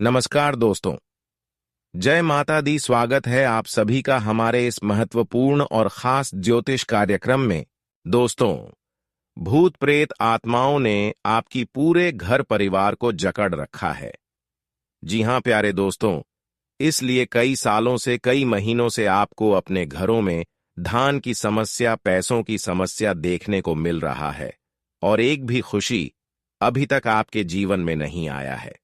नमस्कार दोस्तों। जय माता दी। स्वागत है आप सभी का हमारे इस महत्वपूर्ण और खास ज्योतिष कार्यक्रम में। दोस्तों, भूत प्रेत आत्माओं ने आपकी पूरे घर परिवार को जकड़ रखा है। जी हां प्यारे दोस्तों, इसलिए कई सालों से, कई महीनों से आपको अपने घरों में धान की समस्या, पैसों की समस्या देखने को मिल रहा है और एक भी खुशी अभी तक आपके जीवन में नहीं आया है।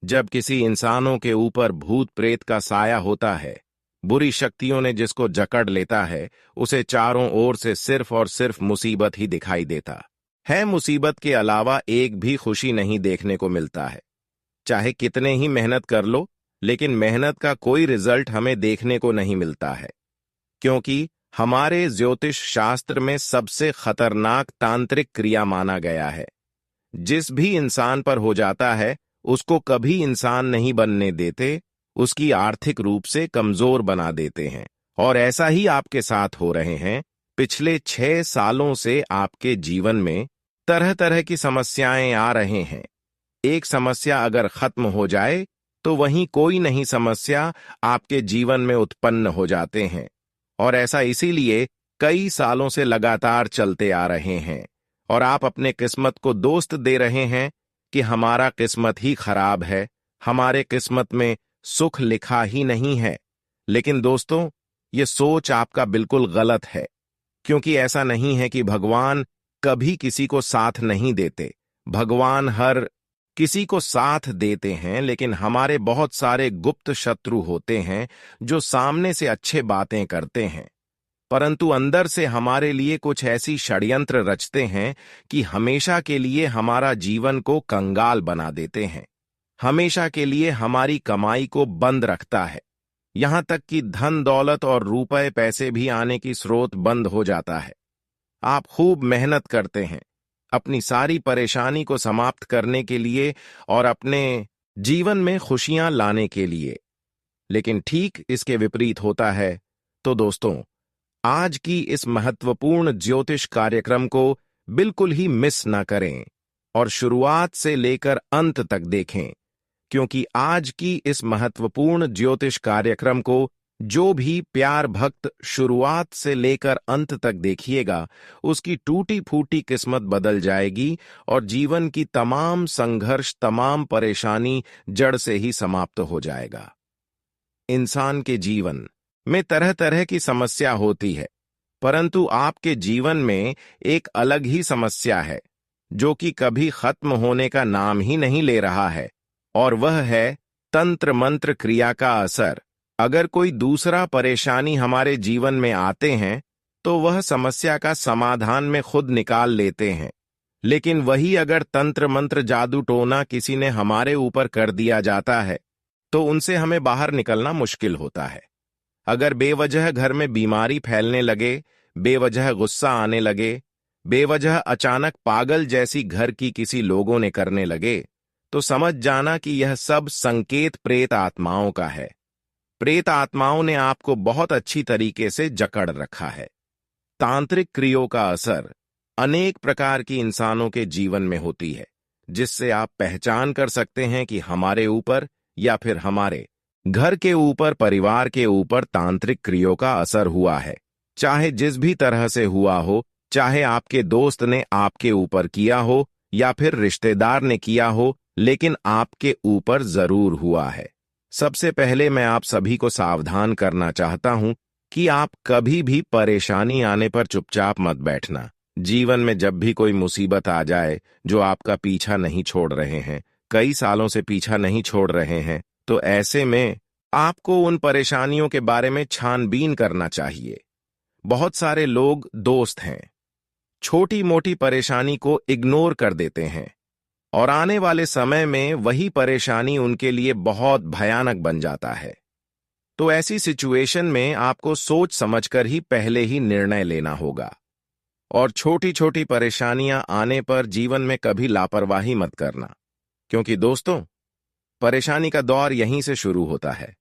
जब किसी इंसानों के ऊपर भूत प्रेत का साया होता है, बुरी शक्तियों ने जिसको जकड़ लेता है, उसे चारों ओर से सिर्फ और सिर्फ मुसीबत ही दिखाई देता है। मुसीबत के अलावा एक भी खुशी नहीं देखने को मिलता है। चाहे कितने ही मेहनत कर लो, लेकिन मेहनत का कोई रिजल्ट हमें देखने को नहीं मिलता है, क्योंकि हमारे ज्योतिष शास्त्र में सबसे खतरनाक तांत्रिक क्रिया माना गया है। जिस भी इंसान पर हो जाता है, उसको कभी इंसान नहीं बनने देते, उसकी आर्थिक रूप से कमजोर बना देते हैं। और ऐसा ही आपके साथ हो रहे हैं। पिछले 6 सालों से आपके जीवन में तरह तरह की समस्याएं आ रहे हैं। एक समस्या अगर खत्म हो जाए तो वहीं कोई नई समस्या आपके जीवन में उत्पन्न हो जाते हैं। और ऐसा इसीलिए कई सालों से लगातार चलते आ रहे हैं। और आप अपने किस्मत को दोस्त दे रहे हैं कि हमारा किस्मत ही खराब है, हमारे किस्मत में सुख लिखा ही नहीं है। लेकिन दोस्तों, ये सोच आपका बिल्कुल गलत है, क्योंकि ऐसा नहीं है कि भगवान कभी किसी को साथ नहीं देते। भगवान हर किसी को साथ देते हैं, लेकिन हमारे बहुत सारे गुप्त शत्रु होते हैं जो सामने से अच्छे बातें करते हैं, परंतु अंदर से हमारे लिए कुछ ऐसी षड्यंत्र रचते हैं कि हमेशा के लिए हमारा जीवन को कंगाल बना देते हैं, हमेशा के लिए हमारी कमाई को बंद रखता है। यहां तक कि धन दौलत और रुपए पैसे भी आने की स्रोत बंद हो जाता है। आप खूब मेहनत करते हैं अपनी सारी परेशानी को समाप्त करने के लिए और अपने जीवन में खुशियां लाने के लिए, लेकिन ठीक इसके विपरीत होता है। तो दोस्तों, आज की इस महत्वपूर्ण ज्योतिष कार्यक्रम को बिल्कुल ही मिस ना करें और शुरुआत से लेकर अंत तक देखें, क्योंकि आज की इस महत्वपूर्ण ज्योतिष कार्यक्रम को जो भी प्यार भक्त शुरुआत से लेकर अंत तक देखिएगा, उसकी टूटी फूटी किस्मत बदल जाएगी और जीवन की तमाम संघर्ष, तमाम परेशानी जड़ से ही समाप्त हो जाएगा। इंसान के जीवन में तरह तरह की समस्या होती है, परंतु आपके जीवन में एक अलग ही समस्या है जो कि कभी खत्म होने का नाम ही नहीं ले रहा है, और वह है तंत्र मंत्र क्रिया का असर। अगर कोई दूसरा परेशानी हमारे जीवन में आते हैं तो वह समस्या का समाधान में खुद निकाल लेते हैं, लेकिन वही अगर तंत्र मंत्र जादू टोना किसी ने हमारे ऊपर कर दिया जाता है तो उनसे हमें बाहर निकलना मुश्किल होता है। अगर बेवजह घर में बीमारी फैलने लगे, बेवजह गुस्सा आने लगे, बेवजह अचानक पागल जैसी घर की किसी लोगों ने करने लगे, तो समझ जाना कि यह सब संकेत प्रेत आत्माओं का है। प्रेत आत्माओं ने आपको बहुत अच्छी तरीके से जकड़ रखा है। तांत्रिक क्रियों का असर अनेक प्रकार की इंसानों के जीवन में होती है, जिससे आप पहचान कर सकते हैं कि हमारे ऊपर या फिर हमारे घर के ऊपर, परिवार के ऊपर तांत्रिक क्रियों का असर हुआ है। चाहे जिस भी तरह से हुआ हो, चाहे आपके दोस्त ने आपके ऊपर किया हो या फिर रिश्तेदार ने किया हो, लेकिन आपके ऊपर जरूर हुआ है। सबसे पहले मैं आप सभी को सावधान करना चाहता हूं कि आप कभी भी परेशानी आने पर चुपचाप मत बैठना। जीवन में जब भी कोई मुसीबत आ जाए जो आपका पीछा नहीं छोड़ रहे हैं, कई सालों से पीछा नहीं छोड़ रहे हैं, तो ऐसे में आपको उन परेशानियों के बारे में छानबीन करना चाहिए। बहुत सारे लोग दोस्त हैं, छोटी मोटी परेशानी को इग्नोर कर देते हैं और आने वाले समय में वही परेशानी उनके लिए बहुत भयानक बन जाता है। तो ऐसी सिचुएशन में आपको सोच समझकर ही पहले ही निर्णय लेना होगा और छोटी छोटी परेशानियां आने पर जीवन में कभी लापरवाही मत करना, क्योंकि दोस्तों, परेशानी का दौर यहीं से शुरू होता है।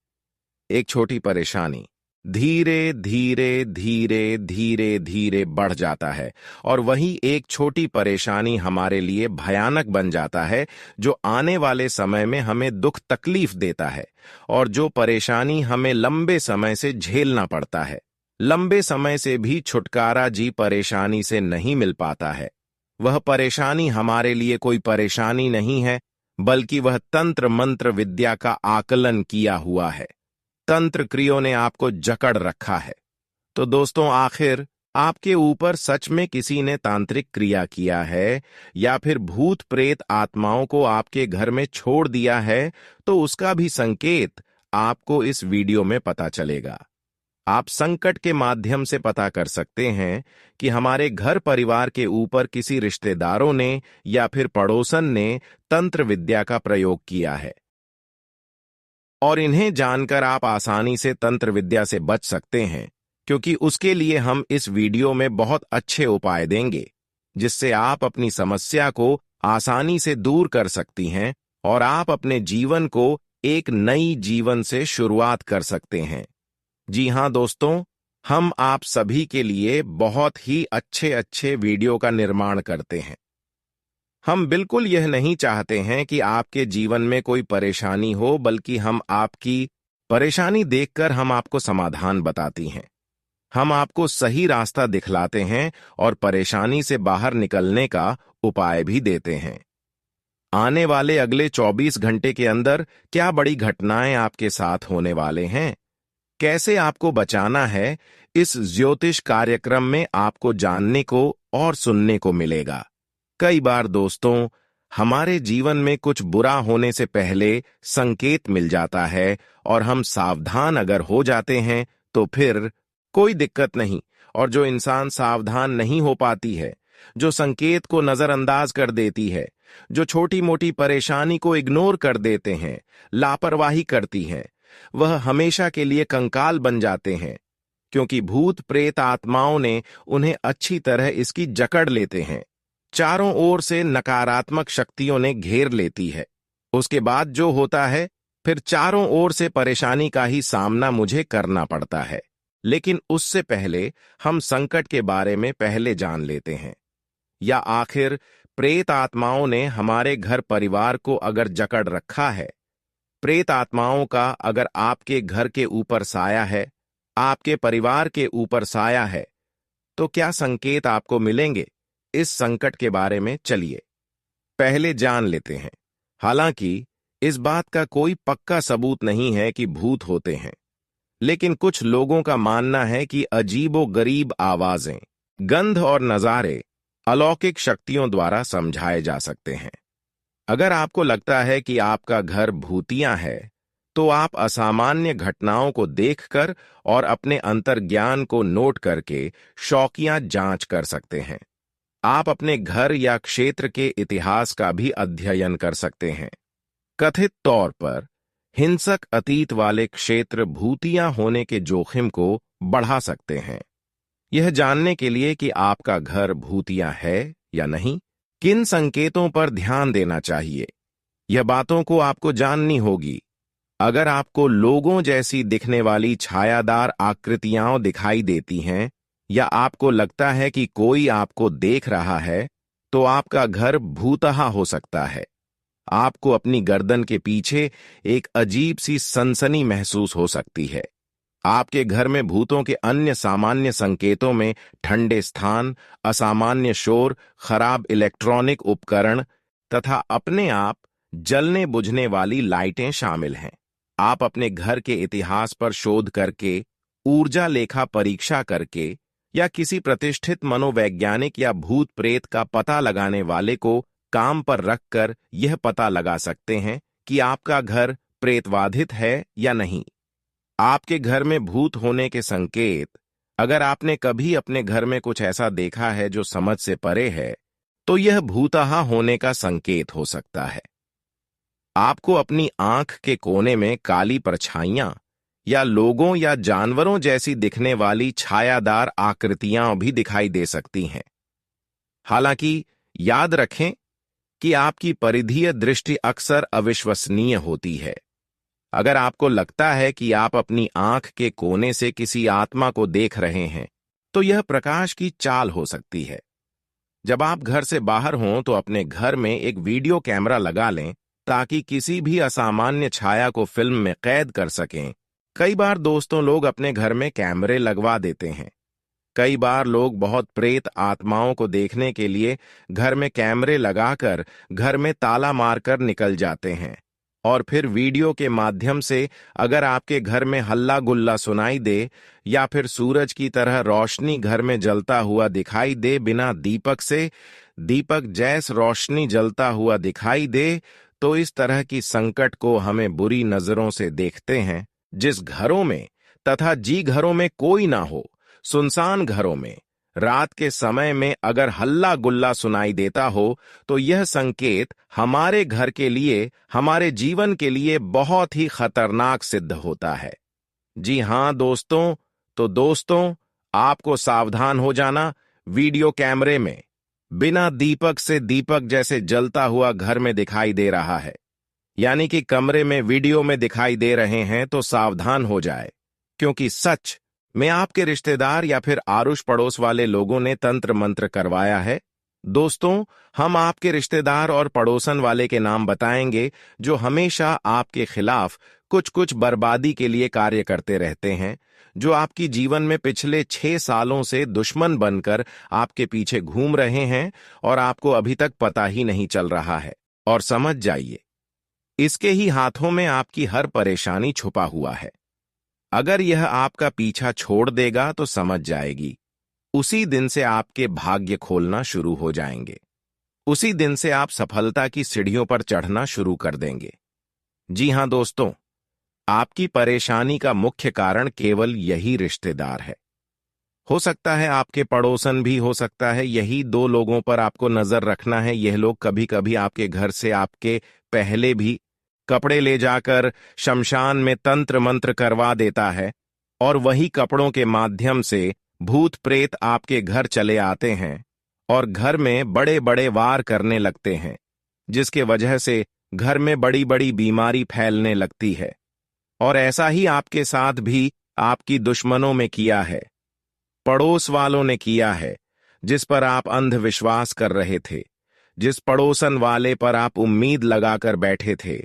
एक छोटी परेशानी धीरे धीरे धीरे धीरे धीरे बढ़ जाता है और वही एक छोटी परेशानी हमारे लिए भयानक बन जाता है, जो आने वाले समय में हमें दुख तकलीफ देता है और जो परेशानी हमें लंबे समय से झेलना पड़ता है। लंबे समय से भी छुटकारा जी परेशानी से नहीं मिल पाता है। वह परेशानी हमारे लिए कोई परेशानी नहीं है, बल्कि वह तंत्र मंत्र विद्या का आकलन किया हुआ है। तंत्र क्रियों ने आपको जकड़ रखा है। तो दोस्तों, आखिर आपके ऊपर सच में किसी ने तांत्रिक क्रिया किया है या फिर भूत प्रेत आत्माओं को आपके घर में छोड़ दिया है, तो उसका भी संकेत आपको इस वीडियो में पता चलेगा। आप संकट के माध्यम से पता कर सकते हैं कि हमारे घर परिवार के ऊपर किसी रिश्तेदारों ने या फिर पड़ोसन ने तंत्र विद्या का प्रयोग किया है। और इन्हें जानकर आप आसानी से तंत्र विद्या से बच सकते हैं, क्योंकि उसके लिए हम इस वीडियो में बहुत अच्छे उपाय देंगे, जिससे आप अपनी समस्या को आसानी से दूर कर सकती हैं और आप अपने जीवन को एक नई जीवन से शुरुआत कर सकते हैं। जी हां दोस्तों, हम आप सभी के लिए बहुत ही अच्छे अच्छे वीडियो का निर्माण करते हैं। हम बिल्कुल यह नहीं चाहते हैं कि आपके जीवन में कोई परेशानी हो, बल्कि हम आपकी परेशानी देखकर हम आपको समाधान बताती हैं। हम आपको सही रास्ता दिखलाते हैं और परेशानी से बाहर निकलने का उपाय भी देते हैं। आने वाले अगले 24 घंटे के अंदर क्या बड़ी घटनाएं आपके साथ होने वाले हैं, कैसे आपको बचाना है, इस ज्योतिष कार्यक्रम में आपको जानने को और सुनने को मिलेगा। कई बार दोस्तों, हमारे जीवन में कुछ बुरा होने से पहले संकेत मिल जाता है और हम सावधान अगर हो जाते हैं तो फिर कोई दिक्कत नहीं। और जो इंसान सावधान नहीं हो पाती है, जो संकेत को नजरअंदाज कर देती है, जो छोटी मोटी परेशानी को इग्नोर कर देते हैं, लापरवाही करती है, वह हमेशा के लिए कंकाल बन जाते हैं, क्योंकि भूत प्रेत आत्माओं ने उन्हें अच्छी तरह इसकी जकड़ लेते हैं। चारों ओर से नकारात्मक शक्तियों ने घेर लेती है। उसके बाद जो होता है, फिर चारों ओर से परेशानी का ही सामना मुझे करना पड़ता है। लेकिन उससे पहले हम संकट के बारे में पहले जान लेते हैं। या आखिर प्रेत आत्माओं ने हमारे घर परिवार को अगर जकड़ रखा है, प्रेत आत्माओं का अगर आपके घर के ऊपर साया है, आपके परिवार के ऊपर साया है, तो क्या संकेत आपको मिलेंगे? इस संकट के बारे में चलिए पहले जान लेते हैं। हालांकि इस बात का कोई पक्का सबूत नहीं है कि भूत होते हैं, लेकिन कुछ लोगों का मानना है कि अजीबो-गरीब आवाजें, गंध और नजारे अलौकिक शक्तियों द्वारा समझाए जा सकते हैं। अगर आपको लगता है कि आपका घर भूतिया है, तो आप असामान्य घटनाओं को देखकर और अपने अंतर्ज्ञान को नोट करके शौकिया जांच कर सकते हैं। आप अपने घर या क्षेत्र के इतिहास का भी अध्ययन कर सकते हैं। कथित तौर पर हिंसक अतीत वाले क्षेत्र भूतिया होने के जोखिम को बढ़ा सकते हैं। यह जानने के लिए कि आपका घर भूतिया है या नहीं, किन संकेतों पर ध्यान देना चाहिए, यह बातों को आपको जाननी होगी। अगर आपको लोगों जैसी दिखने वाली छायादार आकृतियां दिखाई देती हैं या आपको लगता है कि कोई आपको देख रहा है, तो आपका घर भूतहा हो सकता है। आपको अपनी गर्दन के पीछे एक अजीब सी सनसनी महसूस हो सकती है। आपके घर में भूतों के अन्य सामान्य संकेतों में ठंडे स्थान, असामान्य शोर, खराब इलेक्ट्रॉनिक उपकरण तथा अपने आप जलने बुझने वाली लाइटें शामिल हैं। आप अपने घर के इतिहास पर शोध करके, ऊर्जा लेखा परीक्षा करके या किसी प्रतिष्ठित मनोवैज्ञानिक या भूत प्रेत का पता लगाने वाले को काम पर रखकर यह पता लगा सकते हैं कि आपका घर प्रेतबाधित है या नहीं। आपके घर में भूत होने के संकेत, अगर आपने कभी अपने घर में कुछ ऐसा देखा है जो समझ से परे है, तो यह भूतहा होने का संकेत हो सकता है। आपको अपनी आंख के कोने में काली परछाइयां या लोगों या जानवरों जैसी दिखने वाली छायादार आकृतियां भी दिखाई दे सकती हैं। हालांकि याद रखें कि आपकी परिधीय दृष्टि अक्सर अविश्वसनीय होती है। अगर आपको लगता है कि आप अपनी आंख के कोने से किसी आत्मा को देख रहे हैं, तो यह प्रकाश की चाल हो सकती है। जब आप घर से बाहर हों तो अपने घर में एक वीडियो कैमरा लगा लें ताकि किसी भी असामान्य छाया को फिल्म में कैद कर सकें। कई बार दोस्तों, लोग अपने घर में कैमरे लगवा देते हैं। कई बार लोग बहुत प्रेत आत्माओं को देखने के लिए घर में कैमरे लगाकर घर में ताला मारकर निकल जाते हैं, और फिर वीडियो के माध्यम से अगर आपके घर में हल्ला गुल्ला सुनाई दे या फिर सूरज की तरह रोशनी घर में जलता हुआ दिखाई दे बिना दीपक से, दीपक जैस रोशनी जलता हुआ दिखाई दे, तो इस तरह की संकट को हमें बुरी नजरों से देखते हैं। जिस घरों में तथा जी घरों में कोई ना हो, सुनसान घरों में रात के समय में अगर हल्ला गुल्ला सुनाई देता हो, तो यह संकेत हमारे घर के लिए, हमारे जीवन के लिए बहुत ही खतरनाक सिद्ध होता है। जी हां दोस्तों, तो दोस्तों, आपको सावधान हो जाना। वीडियो कैमरे में बिना दीपक से दीपक जैसे जलता हुआ घर में दिखाई दे रहा है, यानी कि कमरे में वीडियो में दिखाई दे रहे हैं, तो सावधान हो जाए, क्योंकि सच में आपके रिश्तेदार या फिर आरुष पड़ोस वाले लोगों ने तंत्र मंत्र करवाया है। दोस्तों, हम आपके रिश्तेदार और पड़ोसन वाले के नाम बताएंगे जो हमेशा आपके खिलाफ कुछ कुछ बर्बादी के लिए कार्य करते रहते हैं, जो आपकी जीवन में पिछले 6 सालों से दुश्मन बनकर आपके पीछे घूम रहे हैं और आपको अभी तक पता ही नहीं चल रहा है। और समझ जाइए, इसके ही हाथों में आपकी हर परेशानी छुपा हुआ है। अगर यह आपका पीछा छोड़ देगा तो समझ जाएगी, उसी दिन से आपके भाग्य खोलना शुरू हो जाएंगे। उसी दिन से आप सफलता की सीढ़ियों पर चढ़ना शुरू कर देंगे। जी हां दोस्तों, आपकी परेशानी का मुख्य कारण केवल यही रिश्तेदार है। हो सकता है आपके पड़ोसन भी हो सकता है। यही 2 लोगों पर आपको नजर रखना है। यह लोग कभी कभी आपके घर से आपके पहले भी कपड़े ले जाकर शमशान में तंत्र मंत्र करवा देता है, और वही कपड़ों के माध्यम से भूत प्रेत आपके घर चले आते हैं और घर में बड़े बड़े वार करने लगते हैं, जिसके वजह से घर में बड़ी बड़ी बीमारी फैलने लगती है। और ऐसा ही आपके साथ भी आपकी दुश्मनों में किया है, पड़ोस वालों ने किया है, जिस पर आप अंधविश्वास कर रहे थे, जिस पड़ोसन वाले पर आप उम्मीद लगाकर बैठे थे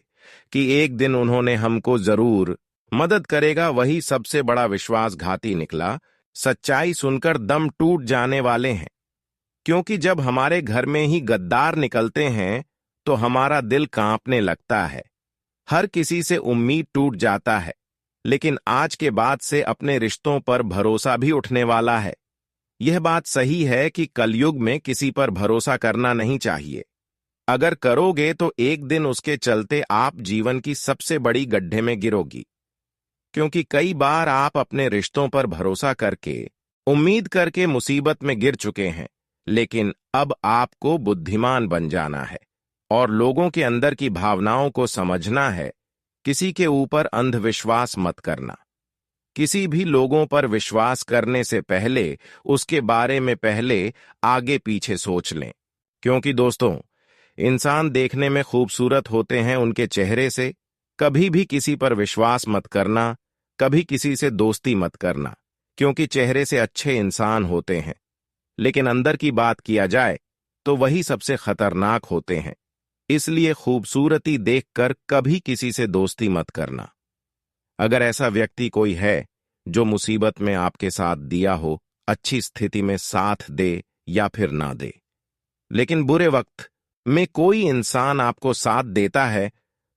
कि एक दिन उन्होंने हमको जरूर मदद करेगा, वही सबसे बड़ा विश्वासघाती निकला। सच्चाई सुनकर दम टूट जाने वाले हैं, क्योंकि जब हमारे घर में ही गद्दार निकलते हैं तो हमारा दिल कांपने लगता है, हर किसी से उम्मीद टूट जाता है। लेकिन आज के बाद से अपने रिश्तों पर भरोसा भी उठने वाला है। यह बात सही है कि कलयुग में किसी पर भरोसा करना नहीं चाहिए। अगर करोगे तो एक दिन उसके चलते आप जीवन की सबसे बड़ी गड्ढे में गिरोगी, क्योंकि कई बार आप अपने रिश्तों पर भरोसा करके, उम्मीद करके मुसीबत में गिर चुके हैं। लेकिन अब आपको बुद्धिमान बन जाना है और लोगों के अंदर की भावनाओं को समझना है। किसी के ऊपर अंधविश्वास मत करना। किसी भी लोगों पर विश्वास करने से पहले उसके बारे में पहले आगे पीछे सोच लें, क्योंकि दोस्तों, इंसान देखने में खूबसूरत होते हैं उनके चेहरे से। कभी भी किसी पर विश्वास मत करना, कभी किसी से दोस्ती मत करना, क्योंकि चेहरे से अच्छे इंसान होते हैं, लेकिन अंदर की बात किया जाए तो वही सबसे खतरनाक होते हैं। इसलिए खूबसूरती देखकर कभी किसी से दोस्ती मत करना। अगर ऐसा व्यक्ति कोई है जो मुसीबत में आपके साथ दिया हो, अच्छी स्थिति में साथ दे या फिर ना दे, लेकिन बुरे वक्त में कोई इंसान आपको साथ देता है,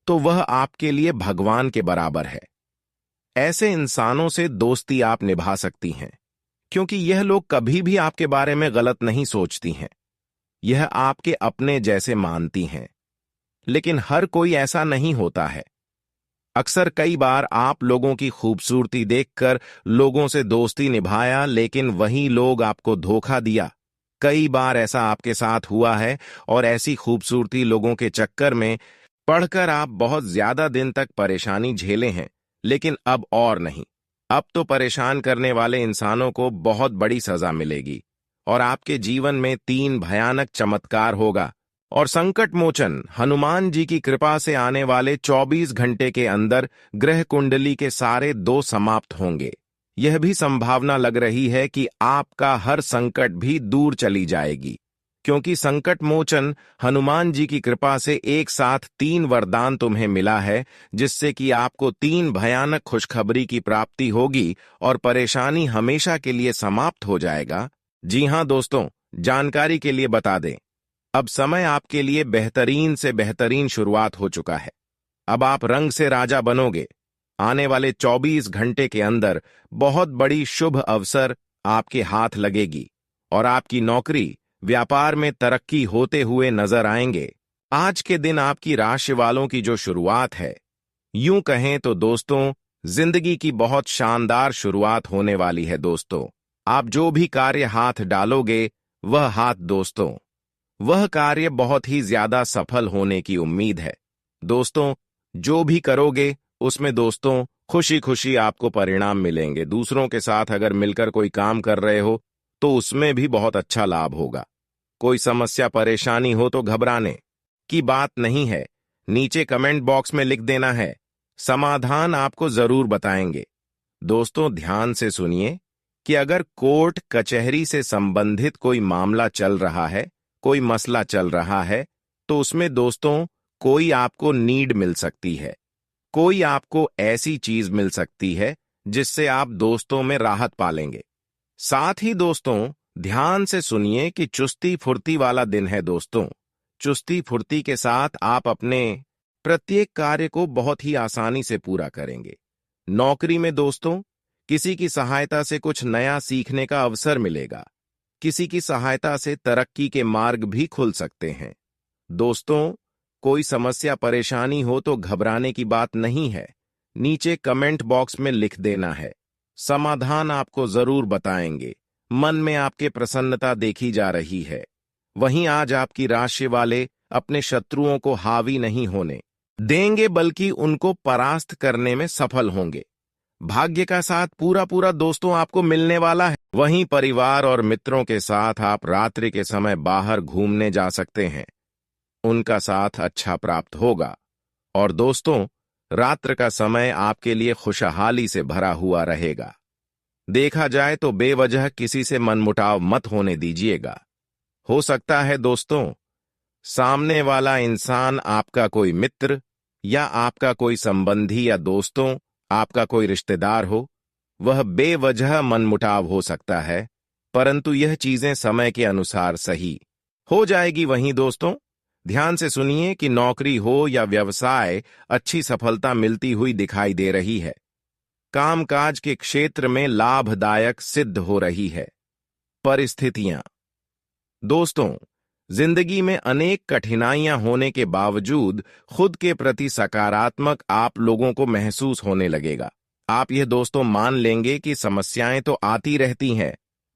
तो वह आपके लिए भगवान के बराबर है। ऐसे इंसानों से दोस्ती आप निभा सकती हैं, क्योंकि यह लोग कभी भी आपके बारे में गलत नहीं सोचती हैं। यह आपके अपने जैसे मानती हैं। लेकिन हर कोई ऐसा नहीं होता है। अक्सर कई बार आप लोगों की खूबसूरती देखकर लोगों से दोस्ती निभाया, लेकिन वही लोग आपको धोखा दिया। कई बार ऐसा आपके साथ हुआ है, और ऐसी खूबसूरती लोगों के चक्कर में पढ़कर आप बहुत ज्यादा दिन तक परेशानी झेले हैं। लेकिन अब और नहीं। अब तो परेशान करने वाले इंसानों को बहुत बड़ी सजा मिलेगी, और आपके जीवन में 3 भयानक चमत्कार होगा। और संकट मोचन हनुमान जी की कृपा से आने वाले 24 घंटे के अंदर ग्रह कुंडली के सारे दोष समाप्त होंगे। यह भी संभावना लग रही है कि आपका हर संकट भी दूर चली जाएगी, क्योंकि संकट मोचन हनुमान जी की कृपा से एक साथ 3 वरदान तुम्हें मिला है, जिससे कि आपको 3 भयानक खुशखबरी की प्राप्ति होगी और परेशानी हमेशा के लिए समाप्त हो जाएगा। जी हां दोस्तों, जानकारी के लिए बता दें, अब समय आपके लिए बेहतरीन से बेहतरीन शुरुआत हो चुका है। अब आप रंग से राजा बनोगे। आने वाले 24 घंटे के अंदर बहुत बड़ी शुभ अवसर आपके हाथ लगेगी और आपकी नौकरी व्यापार में तरक्की होते हुए नजर आएंगे। आज के दिन आपकी राशि वालों की जो शुरुआत है, यूं कहें तो दोस्तों, जिंदगी की बहुत शानदार शुरुआत होने वाली है। दोस्तों, आप जो भी कार्य हाथ डालोगे वह कार्य बहुत ही ज्यादा सफल होने की उम्मीद है। दोस्तों, जो भी करोगे उसमें दोस्तों खुशी खुशी आपको परिणाम मिलेंगे। दूसरों के साथ अगर मिलकर कोई काम कर रहे हो तो उसमें भी बहुत अच्छा लाभ होगा। कोई समस्या परेशानी हो तो घबराने की बात नहीं है, नीचे कमेंट बॉक्स में लिख देना है, समाधान आपको जरूर बताएंगे। दोस्तों, ध्यान से सुनिए कि अगर कोर्ट कचहरी से संबंधित कोई मामला चल रहा है, कोई मसला चल रहा है, तो उसमें दोस्तों कोई आपको नीड मिल सकती है, कोई आपको ऐसी चीज मिल सकती है जिससे आप दोस्तों में राहत पालेंगे। साथ ही दोस्तों, ध्यान से सुनिए कि चुस्ती फुर्ती वाला दिन है। दोस्तों, चुस्ती फुर्ती के साथ आप अपने प्रत्येक कार्य को बहुत ही आसानी से पूरा करेंगे। नौकरी में दोस्तों किसी की सहायता से कुछ नया सीखने का अवसर मिलेगा। किसी की सहायता से तरक्की के मार्ग भी खुल सकते हैं। दोस्तों, कोई समस्या परेशानी हो तो घबराने की बात नहीं है, नीचे कमेंट बॉक्स में लिख देना है, समाधान आपको जरूर बताएंगे। मन में आपके प्रसन्नता देखी जा रही है। वहीं आज आपकी राशि वाले अपने शत्रुओं को हावी नहीं होने देंगे, बल्कि उनको परास्त करने में सफल होंगे। भाग्य का साथ पूरा दोस्तों आपको मिलने वाला है। वहीं परिवार और मित्रों के साथ आप रात्रि के समय बाहर घूमने जा सकते हैं, उनका साथ अच्छा प्राप्त होगा। और दोस्तों, रात्र का समय आपके लिए खुशहाली से भरा हुआ रहेगा। देखा जाए तो बेवजह किसी से मनमुटाव मत होने दीजिएगा। हो सकता है दोस्तों सामने वाला इंसान आपका कोई मित्र या आपका कोई संबंधी या दोस्तों आपका कोई रिश्तेदार हो, वह बेवजह मनमुटाव हो सकता है, परंतु यह चीजें समय के अनुसार सही हो जाएगी। वहीं दोस्तों, ध्यान से सुनिए कि नौकरी हो या व्यवसाय, अच्छी सफलता मिलती हुई दिखाई दे रही है। कामकाज के क्षेत्र में लाभदायक सिद्ध हो रही है। परिस्थितियां दोस्तों, जिंदगी में अनेक कठिनाइयां होने के बावजूद खुद के प्रति सकारात्मक आप लोगों को महसूस होने लगेगा। आप यह दोस्तों मान लेंगे कि समस्याएं तो आती रहती हैं,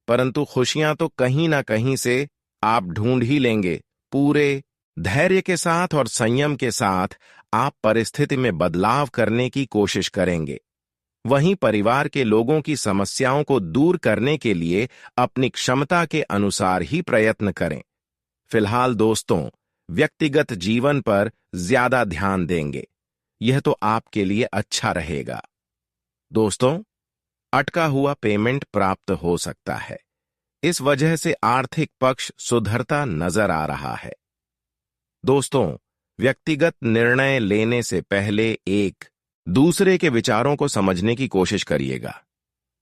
परंतु खुशियां तो कहीं ना कहीं से आप ढूंढ ही लेंगे। पूरे धैर्य के साथ और संयम के साथ आप परिस्थिति में बदलाव करने की कोशिश करेंगे। वहीं परिवार के लोगों की समस्याओं को दूर करने के लिए अपनी क्षमता के अनुसार ही प्रयत्न करें। फिलहाल दोस्तों, व्यक्तिगत जीवन पर ज्यादा ध्यान देंगे, यह तो आपके लिए अच्छा रहेगा। दोस्तों, अटका हुआ पेमेंट प्राप्त हो सकता है, इस वजह से आर्थिक पक्ष सुधरता नजर आ रहा है। दोस्तों, व्यक्तिगत निर्णय लेने से पहले एक दूसरे के विचारों को समझने की कोशिश करिएगा।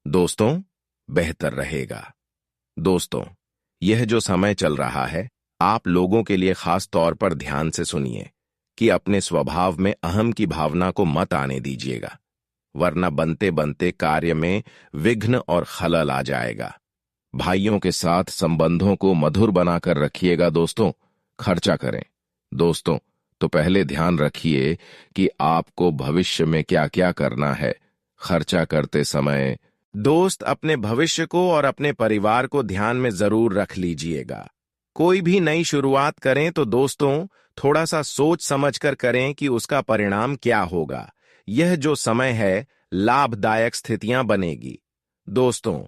दोस्तों, बेहतर रहेगा। दोस्तों, यह जो समय चल रहा है, आप लोगों के लिए खास तौर पर ध्यान से सुनिए कि अपने स्वभाव में अहम की भावना को मत आने दीजिएगा, वरना बनते बनते कार्य में विघ्न और खलल आ जाएगा। भाइयों के साथ संबंधों को मधुर बनाकर रखिएगा। दोस्तों, खर्चा करें दोस्तों तो पहले ध्यान रखिए कि आपको भविष्य में क्या क्या करना है। खर्चा करते समय दोस्त अपने भविष्य को और अपने परिवार को ध्यान में जरूर रख लीजिएगा। कोई भी नई शुरुआत करें तो दोस्तों थोड़ा सा सोच समझकर करें कि उसका परिणाम क्या होगा। यह जो समय है, लाभदायक स्थितियां बनेगी। दोस्तों,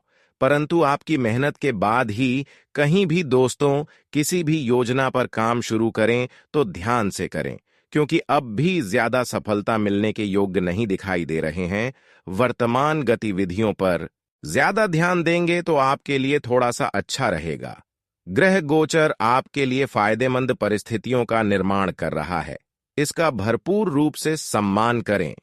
परंतु आपकी मेहनत के बाद ही कहीं भी दोस्तों किसी भी योजना पर काम शुरू करें तो ध्यान से करें, क्योंकि अब भी ज्यादा सफलता मिलने के योग्य नहीं दिखाई दे रहे हैं। वर्तमान गतिविधियों पर ज्यादा ध्यान देंगे तो आपके लिए थोड़ा सा अच्छा रहेगा। ग्रह गोचर आपके लिए फायदेमंद परिस्थितियों का निर्माण कर रहा है, इसका भरपूर रूप से सम्मान करें।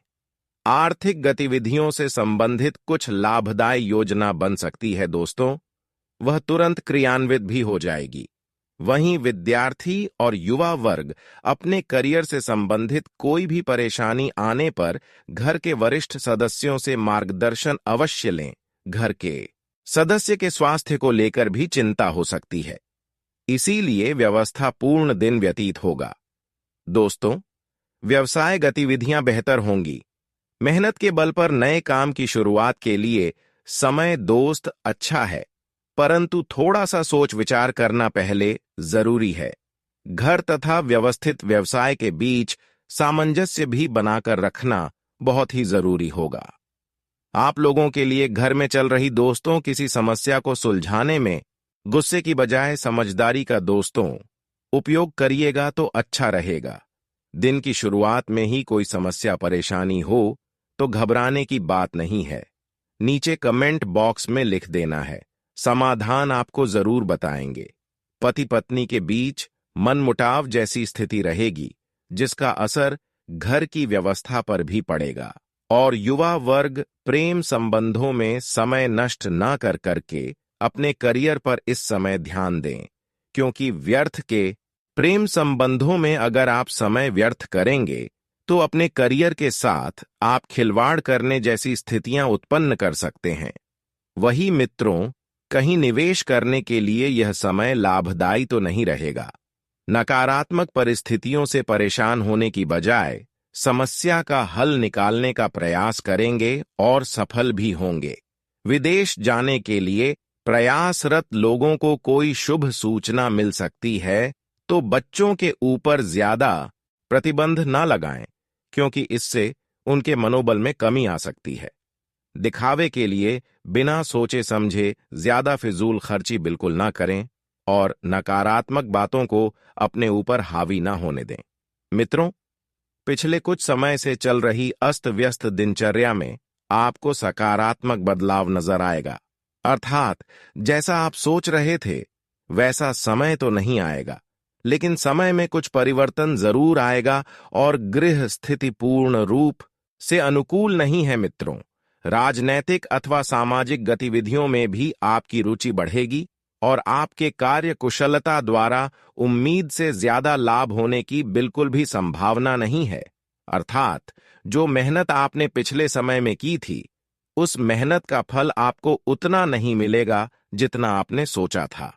आर्थिक गतिविधियों से संबंधित कुछ लाभदायी योजना बन सकती है दोस्तों, वह तुरंत क्रियान्वित भी हो जाएगी। वहीं विद्यार्थी और युवा वर्ग अपने करियर से संबंधित कोई भी परेशानी आने पर घर के वरिष्ठ सदस्यों से मार्गदर्शन अवश्य लें। घर के सदस्य के स्वास्थ्य को लेकर भी चिंता हो सकती है, इसीलिए व्यवस्थापूर्ण दिन व्यतीत होगा। दोस्तों, व्यवसाय गतिविधियां बेहतर होंगी। मेहनत के बल पर नए काम की शुरुआत के लिए समय दोस्त अच्छा है, परंतु थोड़ा सा सोच विचार करना पहले जरूरी है। घर तथा व्यवस्थित व्यवसाय के बीच सामंजस्य भी बनाकर रखना बहुत ही जरूरी होगा। आप लोगों के लिए घर में चल रही दोस्तों किसी समस्या को सुलझाने में गुस्से की बजाय समझदारी का दोस्तों उपयोग करिएगा तो अच्छा रहेगा। दिन की शुरुआत में ही कोई समस्या परेशानी हो तो घबराने की बात नहीं है, नीचे कमेंट बॉक्स में लिख देना है, समाधान आपको जरूर बताएंगे। पति पत्नी के बीच मनमुटाव जैसी स्थिति रहेगी, जिसका असर घर की व्यवस्था पर भी पड़ेगा। और युवा वर्ग प्रेम संबंधों में समय नष्ट न कर करके अपने करियर पर इस समय ध्यान दें, क्योंकि व्यर्थ के प्रेम संबंधों में अगर आप समय व्यर्थ करेंगे तो अपने करियर के साथ आप खिलवाड़ करने जैसी स्थितियां उत्पन्न कर सकते हैं। वही मित्रों, कहीं निवेश करने के लिए यह समय लाभदायी तो नहीं रहेगा। नकारात्मक परिस्थितियों से परेशान होने की बजाय समस्या का हल निकालने का प्रयास करेंगे और सफल भी होंगे। विदेश जाने के लिए प्रयासरत लोगों को कोई शुभ सूचना मिल सकती है, तो बच्चों के ऊपर ज्यादा प्रतिबंध न लगाएं, क्योंकि इससे उनके मनोबल में कमी आ सकती है। दिखावे के लिए बिना सोचे समझे ज्यादा फिजूल खर्ची बिल्कुल ना करें और नकारात्मक बातों को अपने ऊपर हावी ना होने दें। मित्रों, पिछले कुछ समय से चल रही अस्त व्यस्त दिनचर्या में आपको सकारात्मक बदलाव नजर आएगा, अर्थात जैसा आप सोच रहे थे वैसा समय तो नहीं आएगा, लेकिन समय में कुछ परिवर्तन जरूर आएगा और गृह स्थिति पूर्ण रूप से अनुकूल नहीं है। मित्रों, राजनैतिक अथवा सामाजिक गतिविधियों में भी आपकी रुचि बढ़ेगी और आपके कार्य कुशलता द्वारा उम्मीद से ज्यादा लाभ होने की बिल्कुल भी संभावना नहीं है। अर्थात जो मेहनत आपने पिछले समय में की थी, उस मेहनत का फल आपको उतना नहीं मिलेगा जितना आपने सोचा था।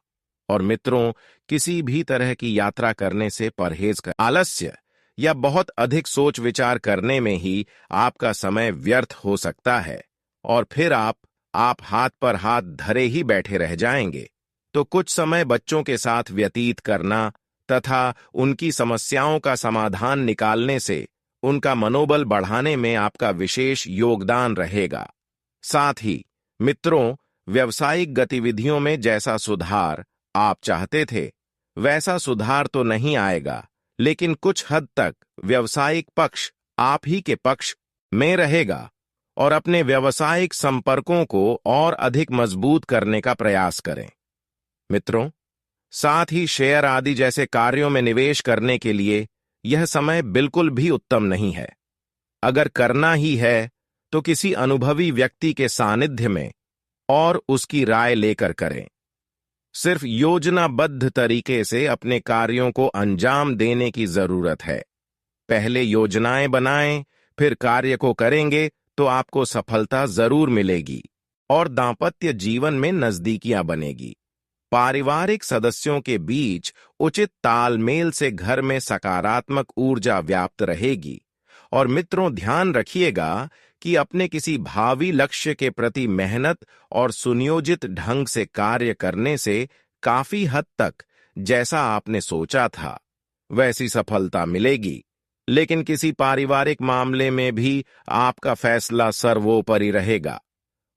और मित्रों, किसी भी तरह की यात्रा करने से परहेज कर। आलस्य या बहुत अधिक सोच विचार करने में ही आपका समय व्यर्थ हो सकता है और फिर आप हाथ पर हाथ धरे ही बैठे रह जाएंगे। तो कुछ समय बच्चों के साथ व्यतीत करना तथा उनकी समस्याओं का समाधान निकालने से उनका मनोबल बढ़ाने में आपका विशेष योगदान रहेगा। साथ ही मित्रों, व्यावसायिक गतिविधियों में जैसा सुधार आप चाहते थे वैसा सुधार तो नहीं आएगा, लेकिन कुछ हद तक व्यावसायिक पक्ष आप ही के पक्ष में रहेगा और अपने व्यावसायिक संपर्कों को और अधिक मजबूत करने का प्रयास करें। मित्रों, साथ ही शेयर आदि जैसे कार्यों में निवेश करने के लिए यह समय बिल्कुल भी उत्तम नहीं है। अगर करना ही है तो किसी अनुभवी व्यक्ति के सानिध्य में और उसकी राय लेकर करें। सिर्फ योजनाबद्ध तरीके से अपने कार्यों को अंजाम देने की जरूरत है। पहले योजनाएं बनाएं, फिर कार्य को करेंगे तो आपको सफलता जरूर मिलेगी और दांपत्य जीवन में नजदीकियां बनेगी। पारिवारिक सदस्यों के बीच उचित तालमेल से घर में सकारात्मक ऊर्जा व्याप्त रहेगी। और मित्रों, ध्यान रखिएगा कि अपने किसी भावी लक्ष्य के प्रति मेहनत और सुनियोजित ढंग से कार्य करने से काफी हद तक जैसा आपने सोचा था वैसी सफलता मिलेगी। लेकिन किसी पारिवारिक मामले में भी आपका फैसला सर्वोपरि रहेगा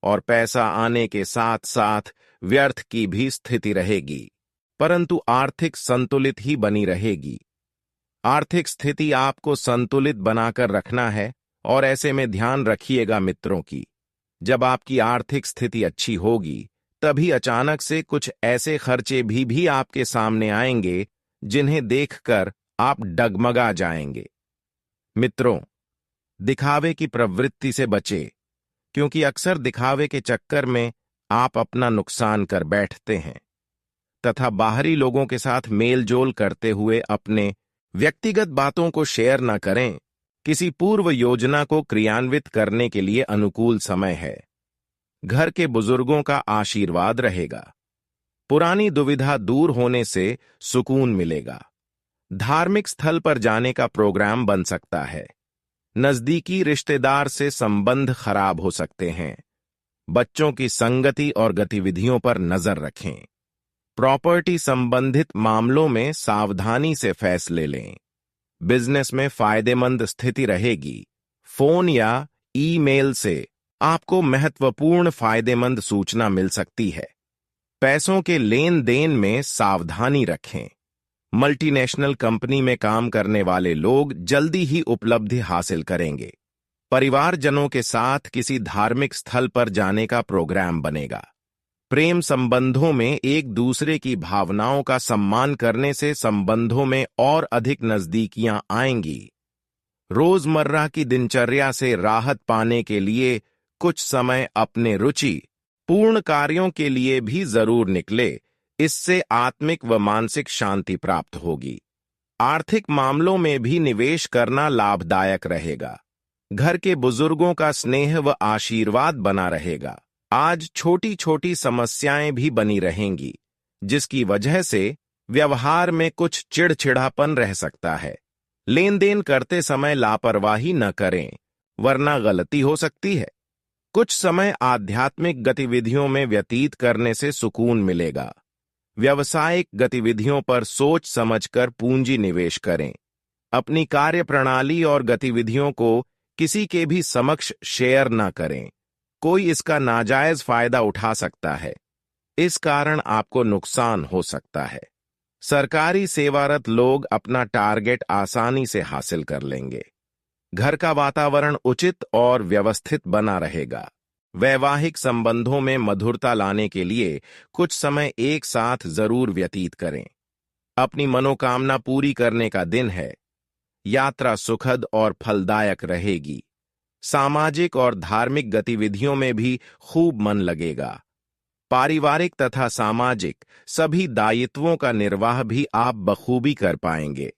और पैसा आने के साथ साथ व्यर्थ की भी स्थिति रहेगी, परंतु आर्थिक संतुलित ही बनी रहेगी। आर्थिक स्थिति आपको संतुलित बनाकर रखना है और ऐसे में ध्यान रखिएगा मित्रों की, जब आपकी आर्थिक स्थिति अच्छी होगी तभी अचानक से कुछ ऐसे खर्चे भी आपके सामने आएंगे जिन्हें देखकर आप डगमगा जाएंगे। मित्रों, दिखावे की प्रवृत्ति से बचें, क्योंकि अक्सर दिखावे के चक्कर में आप अपना नुकसान कर बैठते हैं तथा बाहरी लोगों के साथ मेलजोल करते हुए अपने व्यक्तिगत बातों को शेयर न करें। किसी पूर्व योजना को क्रियान्वित करने के लिए अनुकूल समय है। घर के बुजुर्गों का आशीर्वाद रहेगा। पुरानी दुविधा दूर होने से सुकून मिलेगा। धार्मिक स्थल पर जाने का प्रोग्राम बन सकता है। नजदीकी रिश्तेदार से संबंध खराब हो सकते हैं। बच्चों की संगति और गतिविधियों पर नजर रखें। प्रॉपर्टी संबंधित मामलों में सावधानी से फैसले लें। बिजनेस में फायदेमंद स्थिति रहेगी। फोन या ईमेल से आपको महत्वपूर्ण फायदेमंद सूचना मिल सकती है। पैसों के लेन देन में सावधानी रखें। मल्टीनेशनल कंपनी में काम करने वाले लोग जल्दी ही उपलब्धि हासिल करेंगे। परिवारजनों के साथ किसी धार्मिक स्थल पर जाने का प्रोग्राम बनेगा। प्रेम संबंधों में एक दूसरे की भावनाओं का सम्मान करने से संबंधों में और अधिक नजदीकियां आएंगी। रोजमर्रा की दिनचर्या से राहत पाने के लिए कुछ समय अपने रुचि पूर्ण कार्यों के लिए भी जरूर निकले। इससे आत्मिक व मानसिक शांति प्राप्त होगी। आर्थिक मामलों में भी निवेश करना लाभदायक रहेगा। घर के बुजुर्गों का स्नेह व आशीर्वाद बना रहेगा। आज छोटी छोटी समस्याएं भी बनी रहेंगी, जिसकी वजह से व्यवहार में कुछ चिड़चिड़ापन रह सकता है। लेन देन करते समय लापरवाही न करें, वरना गलती हो सकती है। कुछ समय आध्यात्मिक गतिविधियों में व्यतीत करने से सुकून मिलेगा। व्यावसायिक गतिविधियों पर सोच समझकर पूंजी निवेश करें। अपनी कार्यप्रणाली और गतिविधियों को किसी के भी समक्ष शेयर न करें। कोई इसका नाजायज फायदा उठा सकता है। इस कारण आपको नुकसान हो सकता है। सरकारी सेवारत लोग अपना टारगेट आसानी से हासिल कर लेंगे। घर का वातावरण उचित और व्यवस्थित बना रहेगा। वैवाहिक संबंधों में मधुरता लाने के लिए कुछ समय एक साथ जरूर व्यतीत करें। अपनी मनोकामना पूरी करने का दिन है। यात्रा सुखद और फलदायक रहेगी। सामाजिक और धार्मिक गतिविधियों में भी खूब मन लगेगा। पारिवारिक तथा सामाजिक सभी दायित्वों का निर्वाह भी आप बखूबी कर पाएंगे।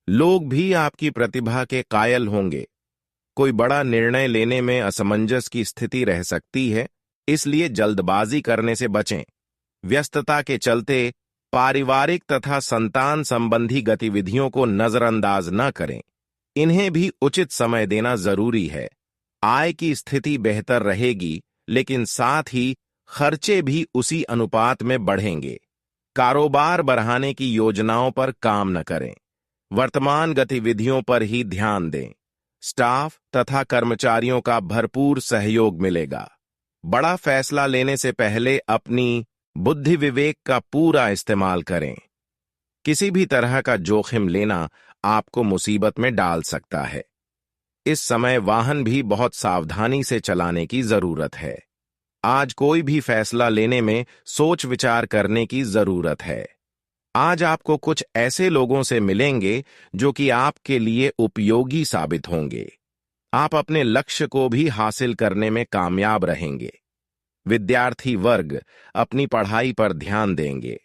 लोग भी आपकी प्रतिभा के कायल होंगे। कोई बड़ा निर्णय लेने में असमंजस की स्थिति रह सकती है, इसलिए जल्दबाजी करने से बचें। व्यस्तता के चलते पारिवारिक तथा संतान संबंधी गतिविधियों को नजरअंदाज न करें। इन्हें भी उचित समय देना जरूरी है। आय की स्थिति बेहतर रहेगी, लेकिन साथ ही खर्चे भी उसी अनुपात में बढ़ेंगे। कारोबार बढ़ाने की योजनाओं पर काम न करें। वर्तमान गतिविधियों पर ही ध्यान दें। स्टाफ तथा कर्मचारियों का भरपूर सहयोग मिलेगा। बड़ा फैसला लेने से पहले अपनी बुद्धि विवेक का पूरा इस्तेमाल करें। किसी भी तरह का जोखिम लेना आपको मुसीबत में डाल सकता है। इस समय वाहन भी बहुत सावधानी से चलाने की जरूरत है। आज कोई भी फैसला लेने में सोच विचार करने की जरूरत है। आज आपको कुछ ऐसे लोगों से मिलेंगे जो कि आपके लिए उपयोगी साबित होंगे। आप अपने लक्ष्य को भी हासिल करने में कामयाब रहेंगे। विद्यार्थी वर्ग अपनी पढ़ाई पर ध्यान देंगे।